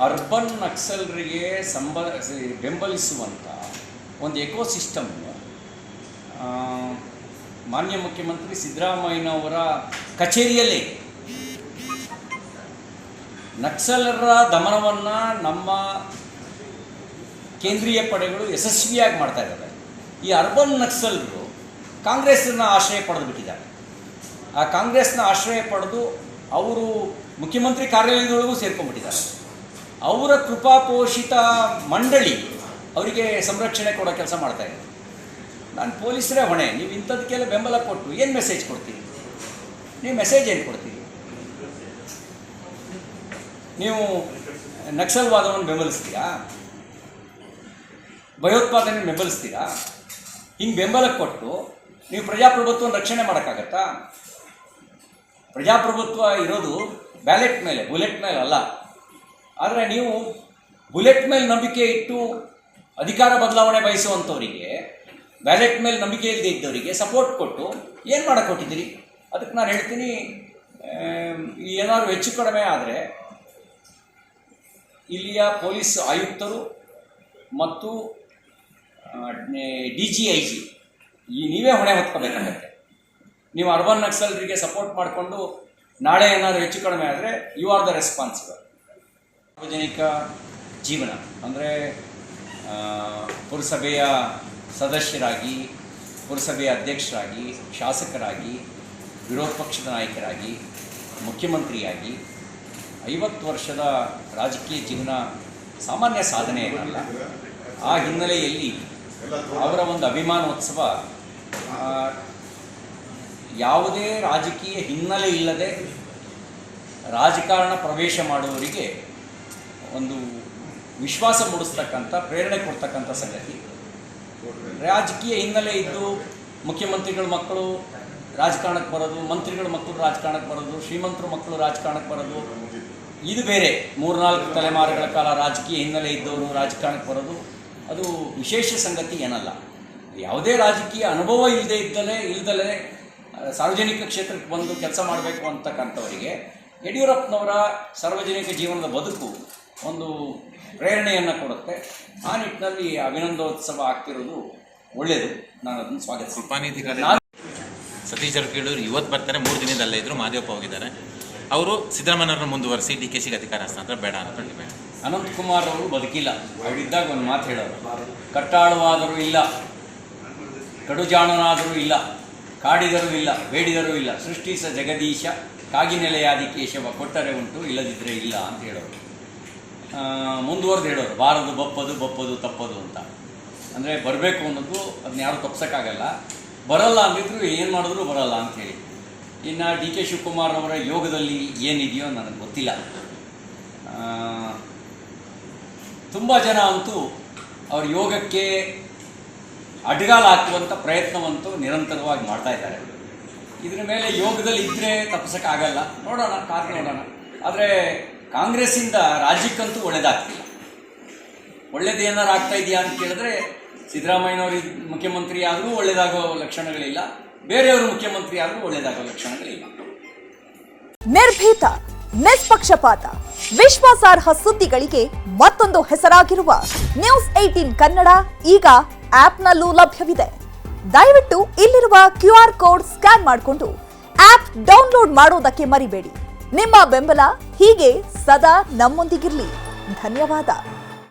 Urban ನಕ್ಸಲರಿಗೆ ಬೆಂಬಲಿಸುವಂಥ ಒಂದು ಎಕೋಸಿಸ್ಟಮ್ಮು ಮಾನ್ಯ ಮುಖ್ಯಮಂತ್ರಿ ಸಿದ್ದರಾಮಯ್ಯನವರ ಕಚೇರಿಯಲ್ಲೇ ನಕ್ಸಲರ ದಮನವನ್ನು ನಮ್ಮ ಕೇಂದ್ರೀಯ ಪಡೆಗಳು ಯಶಸ್ವಿಯಾಗಿ ಮಾಡ್ತಾ ಇದ್ದಾರೆ. ಈ ಅರ್ಬನ್ ನಕ್ಸಲರು ಕಾಂಗ್ರೆಸ್ನ ಆಶ್ರಯ ಪಡೆದು ಬಿಟ್ಟಿದ್ದಾರೆ. ಆ ಕಾಂಗ್ರೆಸ್ನ ಆಶ್ರಯ ಪಡೆದು ಅವರು ಮುಖ್ಯಮಂತ್ರಿ ಕಾರ್ಯಾಲಯದೊಳಗೂ ಸೇರ್ಕೊಂಡ್ಬಿಟ್ಟಿದ್ದಾರೆ. ಅವರ ಕೃಪಾಪೋಷಿತ ಮಂಡಳಿ ಅವರಿಗೆ ಸಂರಕ್ಷಣೆ ಕೊಡೋ ಕೆಲಸ ಮಾಡ್ತಾಯಿದೆ. ನಾನು ಪೊಲೀಸರೇ ಹೊಣೆ, ನೀವು ಇಂಥದಕ್ಕೆಲ್ಲ ಬೆಂಬಲ ಕೊಟ್ಟು ಏನು ಮೆಸೇಜ್ ಕೊಡ್ತೀರಿ? ನೀವು ಮೆಸೇಜ್ ಏನು ಕೊಡ್ತೀರಿ? ನೀವು ನಕ್ಸಲ್ವಾದವನ್ನು ಬೆಂಬಲಿಸ್ತೀರಾ? ಭಯೋತ್ಪಾದನೆ ಬೆಂಬಲಿಸ್ತೀರಾ? ಹಿಂಗೆ ಬೆಂಬಲ ಕೊಟ್ಟು ನೀವು ಪ್ರಜಾಪ್ರಭುತ್ವವನ್ನು ರಕ್ಷಣೆ ಮಾಡೋಕ್ಕಾಗತ್ತಾ? ಪ್ರಜಾಪ್ರಭುತ್ವ ಇರೋದು ಬ್ಯಾಲೆಟ್ ಮೇಲೆ, ಬುಲೆಟ್ ಮೇಲೆ ಅಲ್ಲ. ಆದರೆ ನೀವು ಬುಲೆಟ್ ಮೇಲೆ ನಂಬಿಕೆ ಇಟ್ಟು ಅಧಿಕಾರ ಬದಲಾವಣೆ ಬಯಸುವಂಥವರಿಗೆ, ಬ್ಯಾಲೆಟ್ ಮೇಲೆ ನಂಬಿಕೆ ಇಲ್ಲದೆ ಇದ್ದವರಿಗೆ ಸಪೋರ್ಟ್ ಕೊಟ್ಟು ಏನು ಮಾಡೋಕ್ಕೆ ಕೊಟ್ಟಿದ್ದೀರಿ? ಅದಕ್ಕೆ ನಾನು ಹೇಳ್ತೀನಿ, ಏನಾದರೂ ಹೆಚ್ಚು ಕಡಿಮೆ ಆದರೆ ಇಲ್ಲಿಯ ಪೊಲೀಸ್ ಆಯುಕ್ತರು ಮತ್ತು DGIG ನೀವೇ ಹೊಣೆ ಹೊತ್ಕೋಬೇಕಾಗತ್ತೆ. ನೀವು ಅರ್ಬನ್ ನಕ್ಸಲರಿಗೆ ಸಪೋರ್ಟ್ ಮಾಡಿಕೊಂಡು ನಾಳೆ ಏನಾದರೂ ಹೆಚ್ಚು ಕಡಿಮೆ ಆದರೆ ಯು ಆರ್ ದ ರೆಸ್ಪಾನ್ಸಿಬಲ್. ಸಾರ್ವಜನಿಕ ಜೀವನ ಅಂದರೆ ಪುರಸಭೆಯ ಸದಸ್ಯರಾಗಿ, ಪುರಸಭೆಯ ಅಧ್ಯಕ್ಷರಾಗಿ, ಶಾಸಕರಾಗಿ, ವಿರೋಧ ಪಕ್ಷದ ನಾಯಕರಾಗಿ, ಮುಖ್ಯಮಂತ್ರಿಯಾಗಿ 50 ವರ್ಷದ ರಾಜಕೀಯ ಜೀವನ ಸಾಮಾನ್ಯ ಸಾಧನೆ ಏನಲ್ಲ. ಆ ಹಿನ್ನೆಲೆಯಲ್ಲಿ ಅವರ ಒಂದು ಅಭಿಮಾನೋತ್ಸವ ಯಾವುದೇ ರಾಜಕೀಯ ಹಿನ್ನೆಲೆ ಇಲ್ಲದೆ ರಾಜಕಾರಣ ಪ್ರವೇಶ ಮಾಡುವವರಿಗೆ ಒಂದು ವಿಶ್ವಾಸ ಮೂಡಿಸ್ತಕ್ಕಂಥ, ಪ್ರೇರಣೆ ಕೊಡ್ತಕ್ಕಂಥ ಸಂಗತಿ. ರಾಜಕೀಯ ಹಿನ್ನೆಲೆ ಇದ್ದು ಮುಖ್ಯಮಂತ್ರಿಗಳ ಮಕ್ಕಳು ರಾಜಕಾರಣಕ್ಕೆ ಬರೋದು, ಮಂತ್ರಿಗಳ ಮಕ್ಕಳು ರಾಜಕಾರಣಕ್ಕೆ ಬರೋದು, ಶ್ರೀಮಂತರ ಮಕ್ಕಳು ರಾಜಕಾರಣಕ್ಕೆ ಬರೋದು, ಇದು ಬೇರೆ. 3-4 ತಲೆಮಾರುಗಳ ಕಾಲ ರಾಜಕೀಯ ಹಿನ್ನೆಲೆ ಇದ್ದವರು ರಾಜಕಾರಣಕ್ಕೆ ಬರೋದು ಅದು ವಿಶೇಷ ಸಂಗತಿ ಏನಲ್ಲ. ಯಾವುದೇ ರಾಜಕೀಯ ಅನುಭವ ಇಲ್ದಲೇ ಸಾರ್ವಜನಿಕ ಕ್ಷೇತ್ರಕ್ಕೆ ಬಂದು ಕೆಲಸ ಮಾಡಬೇಕು ಅಂತಕ್ಕಂಥವರಿಗೆ ಯಡಿಯೂರಪ್ಪನವರ ಸಾರ್ವಜನಿಕ ಜೀವನದ ಬದುಕು ಒಂದು ಪ್ರೇರಣೆಯನ್ನು ಕೊಡುತ್ತೆ. ಆ ನಿಟ್ಟಿನಲ್ಲಿ ಅಭಿನಂದೋತ್ಸವ ಆಗ್ತಿರೋದು ಒಳ್ಳೆಯದು. ನಾನು ಅದನ್ನು ಸ್ವಾಗತಿಸ್ತೀನಿ. ಸತೀಶ್ ಜಾರಕಿಹೊಳಿ ಇವತ್ತು ಬರ್ತಾರೆ, 3 ದಿನದಲ್ಲೇ ಇದ್ರು. ಮಾದೇವಪ್ಪ ಹೋಗಿದ್ದಾರೆ. ಅವರು ಸಿದ್ದರಾಮಯ್ಯವ್ರನ್ನ ಮುಂದುವರಿಸಿ DKಶಿಗೆ ಅಧಿಕಾರ ಹಸ್ತಾಂತರ ಬೇಡ ಅಂತ ಡಿಮ್ಯಾಂಡ್. ಅನಂತಕುಮಾರ್ ಅವರು ಬದುಕಿಲ್ಲ. ಅವರಿದ್ದಾಗ ಒಂದು ಮಾತು ಹೇಳೋರು, ಕಟ್ಟಾಳುವಾದರೂ ಇಲ್ಲ, ಕಡುಜಾಣನಾದರೂ ಇಲ್ಲ, ಕಾಡಿದರೂ ಇಲ್ಲ, ಬೇಡಿದರೂ ಇಲ್ಲ, ಸೃಷ್ಟಿಸ ಜಗದೀಶ ಕಾಗಿನೆಲೆಯಾದಿ ಕೇಶವ, ಕೊಟ್ಟರೆ ಉಂಟು ಇಲ್ಲದಿದ್ದರೆ ಇಲ್ಲ ಅಂತ ಹೇಳೋರು. ಮುಂದುವರೆದು ಹೇಳೋರು, ಬಾರದು ಬಪ್ಪದು ತಪ್ಪದು ಅಂತ. ಅಂದರೆ ಬರಬೇಕು ಅನ್ನೋದು ಅದನ್ನ ಯಾರು ತಪ್ಸೋಕ್ಕಾಗಲ್ಲ. ಬರಲ್ಲ ಅಂದಿದ್ರು ಏನು ಮಾಡಿದ್ರು ಬರಲ್ಲ ಅಂಥೇಳಿ. ಇನ್ನು DK ಶಿವಕುಮಾರ್ ಅವರ ಯೋಗದಲ್ಲಿ ಏನಿದೆಯೋ ನನಗೆ ಗೊತ್ತಿಲ್ಲ. ತುಂಬ ಜನ ಅಂತೂ ಅವ್ರ ಯೋಗಕ್ಕೆ ಅಡ್ಗಾಲ ಹಾಕುವಂಥ ಪ್ರಯತ್ನವಂತೂ ನಿರಂತರವಾಗಿ ಮಾಡ್ತಾ ಇದ್ದಾರೆ. ಇದ್ರ ಮೇಲೆ ಯೋಗದಲ್ಲಿ ಇದ್ದರೆ ತಪ್ಪಿಸೋಕ್ಕಾಗಲ್ಲ. ನೋಡೋಣ, ಕಾದು ನೋಡೋಣ. ಆದರೆ ಕಾಂಗ್ರೆಸ್ಸಿಂದ ರಾಜ್ಯಕ್ಕಂತೂ ಒಳ್ಳೇದಾಗ್ತಿಲ್ಲ. ಒಳ್ಳೇದೇನಾರು ಆಗ್ತಾ ಇದೆಯಾ ಅಂತ ಕೇಳಿದ್ರೆ, ಸಿದ್ದರಾಮಯ್ಯನವರು ಮುಖ್ಯಮಂತ್ರಿ ಆದರೂ ಒಳ್ಳೇದಾಗೋ ಲಕ್ಷಣಗಳಿಲ್ಲ, ಬೇರೆಯವರು ಮುಖ್ಯಮಂತ್ರಿ ಆದರೂ ಒಳ್ಳೇದಾಗೋ ಲಕ್ಷಣಗಳಿಲ್ಲ. ನಿರ್ಭೀತ, ನಿಷ್ಪಕ್ಷಪಾತ, ವಿಶ್ವಾಸಾರ್ಹ ಸುದ್ದಿಗಳಿಗೆ ಮತ್ತೊಂದು ಹೆಸರಾಗಿರುವ ನ್ಯೂಸ್ 18 ಕನ್ನಡ ಈಗ ಆಪ್ನಲ್ಲೂ ಲಭ್ಯವಿದೆ. ದಯವಿಟ್ಟು ಇಲ್ಲಿರುವ QR ಕೋಡ್ ಸ್ಕ್ಯಾನ್ ಮಾಡಿಕೊಂಡು ಆಪ್ ಡೌನ್ಲೋಡ್ ಮಾಡೋದಕ್ಕೆ ಮರಿಬೇಡಿ. ನಿಮ್ಮ ಬೆಂಬಲ ಹೀಗೆ ಸದಾ ನಮ್ಮೊಂದಿಗಿರಲಿ. ಧನ್ಯವಾದ.